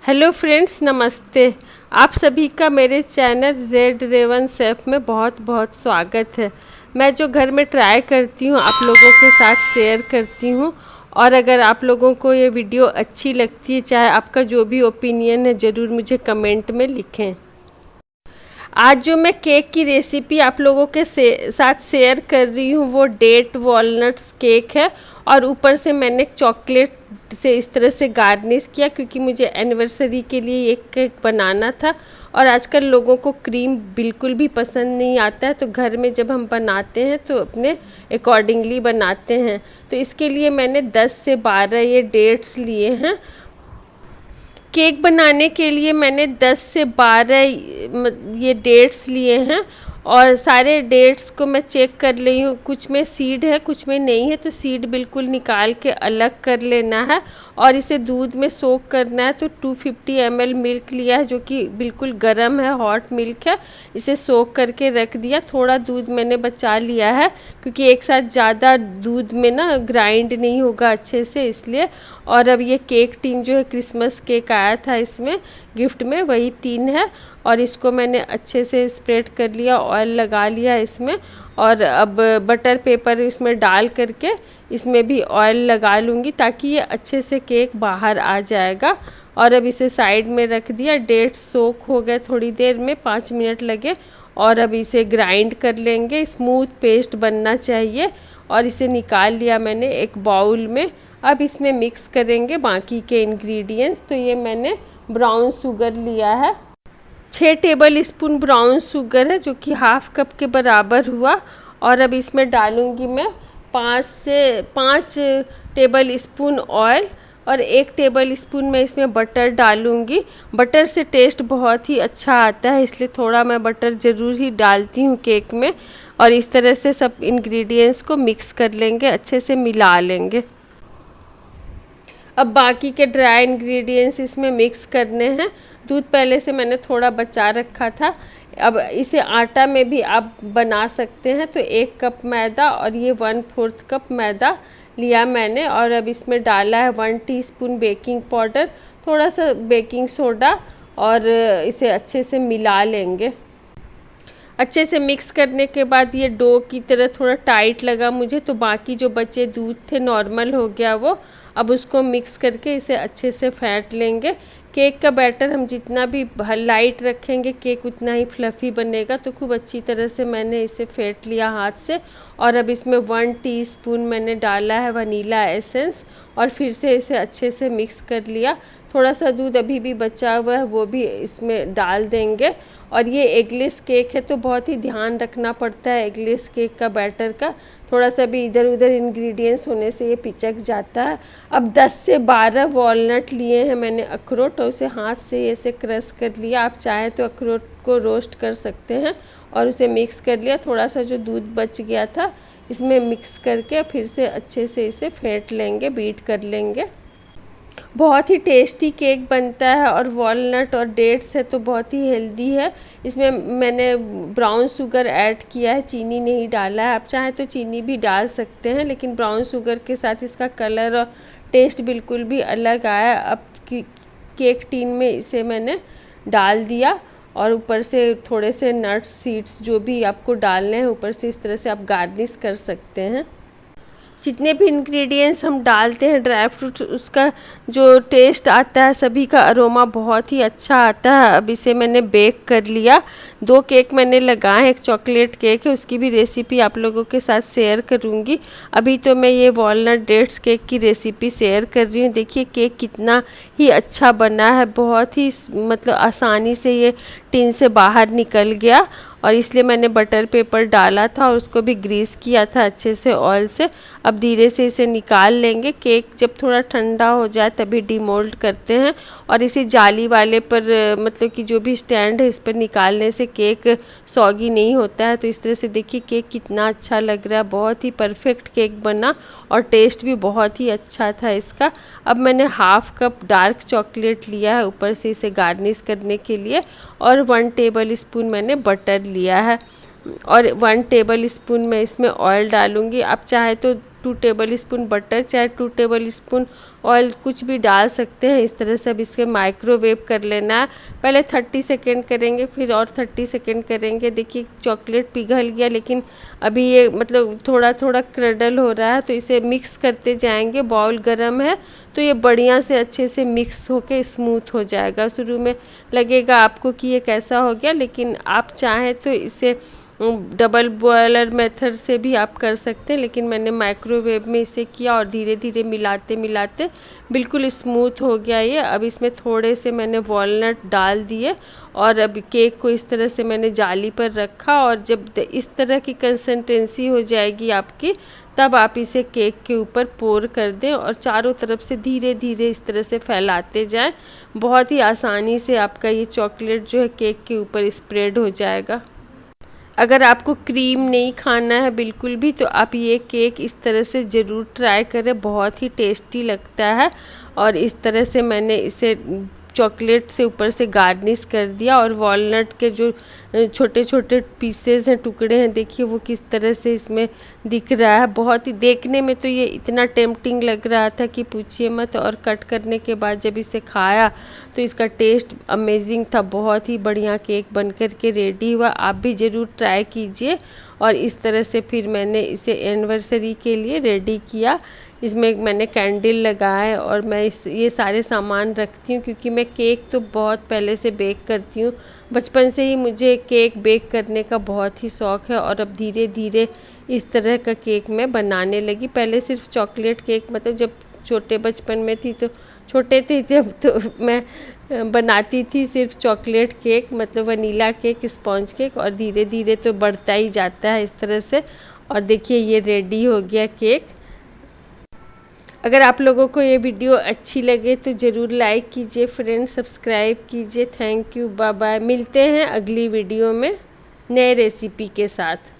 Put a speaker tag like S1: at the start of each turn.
S1: Hello friends, नमस्ते। आप सभी का मेरे चैनल रेड रेवन शेफ में बहुत बहुत स्वागत है। मैं जो घर में ट्राई करती हूँ आप लोगों के साथ शेयर करती हूँ। और अगर आप लोगों को ये वीडियो अच्छी लगती है, चाहे आपका जो भी ओपिनियन है, ज़रूर मुझे कमेंट में लिखें। आज जो मैं केक की रेसिपी आप लोगों के साथ शेयर कर रही हूँ वो डेट वॉलनट्स केक है। और ऊपर से मैंने चॉकलेट से इस तरह से गार्निश किया, क्योंकि मुझे एनिवर्सरी के लिए एक केक बनाना था। और आजकल लोगों को क्रीम बिल्कुल भी पसंद नहीं आता है, तो घर में जब हम बनाते हैं तो अपने अकॉर्डिंगली बनाते हैं। तो इसके लिए मैंने 10 से 12 ये डेट्स लिए हैं। केक बनाने के लिए मैंने 10 से 12 ये डेट्स लिए हैं। और सारे डेट्स को मैं चेक कर रही हूँ, कुछ में सीड है कुछ में नहीं है, तो सीड बिल्कुल निकाल के अलग कर लेना है। और इसे दूध में सोक करना है। तो 250 ml मिल्क लिया है, जो कि बिल्कुल गर्म है, हॉट मिल्क है। इसे सोक करके रख दिया। थोड़ा दूध मैंने बचा लिया है, क्योंकि एक साथ ज़्यादा दूध में ना ग्राइंड नहीं होगा अच्छे से, इसलिए। और अब ये केक टीन जो है, क्रिसमस केक आया था इसमें गिफ्ट में, वही टीन है। और इसको मैंने अच्छे से स्प्रेड कर लिया, ऑयल लगा लिया इसमें। और अब बटर पेपर इसमें डाल करके इसमें भी ऑयल लगा लूँगी, ताकि ये अच्छे से केक बाहर आ जाएगा। और अब इसे साइड में रख दिया। डेट्स सोक हो गए थोड़ी देर में, 5 मिनट लगे। और अब इसे ग्राइंड कर लेंगे, स्मूथ पेस्ट बनना चाहिए। और इसे निकाल लिया मैंने एक बाउल में। अब इसमें मिक्स करेंगे बाकी के इंग्रेडिएंट्स। तो ये मैंने ब्राउन शुगर लिया है, 6 टेबल स्पून ब्राउन शुगर है, जो कि हाफ कप के बराबर हुआ। और अब इसमें डालूंगी मैं 5 टेबल स्पून ऑयल। और 1 टेबल स्पून मैं इसमें बटर डालूंगी। बटर से टेस्ट बहुत ही अच्छा आता है, इसलिए थोड़ा मैं बटर ज़रूर ही डालती हूँ केक में। और इस तरह से सब इंग्रेडिएंट्स को मिक्स कर लेंगे, अच्छे से मिला लेंगे। अब बाकी के ड्राई इंग्रेडिएंट्स इसमें मिक्स करने हैं। दूध पहले से मैंने थोड़ा बचा रखा था। अब इसे आटा में भी आप बना सकते हैं। तो 1 कप मैदा और ये 1/4 कप मैदा लिया मैंने। और अब इसमें डाला है 1 टीस्पून बेकिंग पाउडर, थोड़ा सा बेकिंग सोडा। और इसे अच्छे से मिला लेंगे। अच्छे से मिक्स करने के बाद ये डो की तरह थोड़ा टाइट लगा मुझे, तो बाकी जो बचे दूध थे नॉर्मल हो गया वो। अब उसको मिक्स करके इसे अच्छे से फेंट लेंगे। केक का बैटर हम जितना भी लाइट रखेंगे, केक उतना ही फ्लफ़ी बनेगा। तो खूब अच्छी तरह से मैंने इसे फेंट लिया हाथ से। और अब इसमें 1 टीस्पून मैंने डाला है वनीला एसेंस। और फिर से इसे अच्छे से मिक्स कर लिया। थोड़ा सा दूध अभी भी बचा हुआ है, वो भी इसमें डाल देंगे। और ये एगलेस केक है, तो बहुत ही ध्यान रखना पड़ता है एगलेस केक का बैटर का। थोड़ा सा भी इधर उधर इंग्रेडिएंट्स होने से ये पिचक जाता है। अब 10 से 12 वॉलनट लिए हैं मैंने, अखरोट, और उसे हाथ से ऐसे क्रश कर लिया। आप चाहें तो अखरोट को रोस्ट कर सकते हैं। और उसे मिक्स कर लिया। थोड़ा सा जो दूध बच गया था इसमें मिक्स करके फिर से अच्छे से इसे फेंट लेंगे, बीट कर लेंगे। बहुत ही टेस्टी केक बनता है। और वॉलनट और डेट्स है तो बहुत ही हेल्दी है। इसमें मैंने ब्राउन शुगर ऐड किया है, चीनी नहीं डाला है। आप चाहें तो चीनी भी डाल सकते हैं, लेकिन ब्राउन शुगर के साथ इसका कलर और टेस्ट बिल्कुल भी अलग आया। अब केक टीन में इसे मैंने डाल दिया। और ऊपर से थोड़े से नट्स, सीड्स जो भी आपको डालने हैं ऊपर से, इस तरह से आप गार्निश कर सकते हैं। जितने भी इंग्रेडिएंट्स हम डालते हैं ड्राई फ्रूट्स, उसका जो टेस्ट आता है, सभी का अरोमा बहुत ही अच्छा आता है। अब इसे मैंने बेक कर लिया। 2 केक मैंने लगाए, एक चॉकलेट केक है, उसकी भी रेसिपी आप लोगों के साथ शेयर करूंगी। अभी तो मैं ये वॉलनट डेट्स केक की रेसिपी शेयर कर रही हूँ। देखिए केक कितना ही अच्छा बना है, बहुत ही मतलब आसानी से ये टिन से बाहर निकल गया। और इसलिए मैंने बटर पेपर डाला था और उसको भी ग्रीस किया था अच्छे से ऑयल से। अब धीरे से इसे निकाल लेंगे। केक जब थोड़ा ठंडा हो जाए तभी डिमोल्ड करते हैं। और इसे जाली वाले पर, मतलब कि जो भी स्टैंड है, इस पर निकालने से केक सॉगी नहीं होता है। तो इस तरह से देखिए केक कितना अच्छा लग रहा है, बहुत ही परफेक्ट केक बना। और टेस्ट भी बहुत ही अच्छा था इसका। अब मैंने हाफ कप डार्क चॉकलेट लिया है ऊपर से इसे गार्निश करने के लिए। और 1 टेबल स्पून मैंने बटर लिया है। और 1 टेबल स्पून मैं इसमें ऑयल डालूँगी। आप चाहे तो 2 टेबल स्पून बटर चाहे 2 टेबल स्पून ऑयल कुछ भी डाल सकते हैं। इस तरह से अब इसके माइक्रोवेव कर लेना है। पहले 30 सेकेंड करेंगे, फिर और 30 सेकेंड करेंगे। देखिए चॉकलेट पिघल गया, लेकिन अभी ये मतलब थोड़ा थोड़ा क्रडल हो रहा है, तो इसे मिक्स करते जाएंगे। बाउल गर्म है तो ये बढ़िया से अच्छे से मिक्स होके स्मूथ हो जाएगा। शुरू में लगेगा आपको कि ये कैसा हो गया, लेकिन आप चाहें तो इसे डबल बॉयलर मेथड से भी आप कर सकते हैं, लेकिन मैंने माइक्रोवेव में इसे किया और धीरे धीरे मिलाते मिलाते बिल्कुल स्मूथ हो गया ये। अब इसमें थोड़े से मैंने वॉलनट डाल दिए और अब केक को इस तरह से मैंने जाली पर रखा, और जब इस तरह की कंसिस्टेंसी हो जाएगी आपकी, तब आप इसे केक के ऊपर पोर कर दें और चारों तरफ से धीरे धीरे इस तरह से फैलाते जाएं। बहुत ही आसानी से आपका ये चॉकलेट जो है केक के ऊपर स्प्रेड हो जाएगा। अगर आपको क्रीम नहीं खाना है बिल्कुल भी, तो आप ये केक इस तरह से ज़रूर ट्राई करें, बहुत ही टेस्टी लगता है। और इस तरह से मैंने इसे चॉकलेट से ऊपर से गार्निश कर दिया, और वॉलनट के जो छोटे छोटे पीसेस हैं, टुकड़े हैं, देखिए वो किस तरह से इसमें दिख रहा है। बहुत ही देखने में तो ये इतना टेम्पटिंग लग रहा था कि पूछिए मत, और कट करने के बाद जब इसे खाया तो इसका टेस्ट अमेजिंग था। बहुत ही बढ़िया केक बनकर के रेडी हुआ। आप भी ज़रूर ट्राई कीजिए। और इस तरह से फिर मैंने इसे एनिवर्सरी के लिए रेडी किया। इसमें मैंने कैंडल लगाए, और मैं ये सारे सामान रखती हूँ क्योंकि मैं केक तो बहुत पहले से बेक करती हूँ। बचपन से ही मुझे केक बेक करने का बहुत ही शौक़ है, और अब धीरे धीरे इस तरह का केक मैं बनाने लगी। पहले सिर्फ चॉकलेट केक, मतलब जब छोटे बचपन में थी तो छोटे थे जब, तो मैं बनाती थी सिर्फ चॉकलेट केक, मतलब वनीला केक, स्पॉन्ज केक, और धीरे धीरे तो बढ़ता ही जाता है इस तरह से। और देखिए ये रेडी हो गया केक। अगर आप लोगों को ये वीडियो अच्छी लगे तो ज़रूर लाइक कीजिए फ्रेंड्स, सब्सक्राइब कीजिए। Thank you, bye bye. मिलते हैं अगली वीडियो में नए रेसिपी के साथ।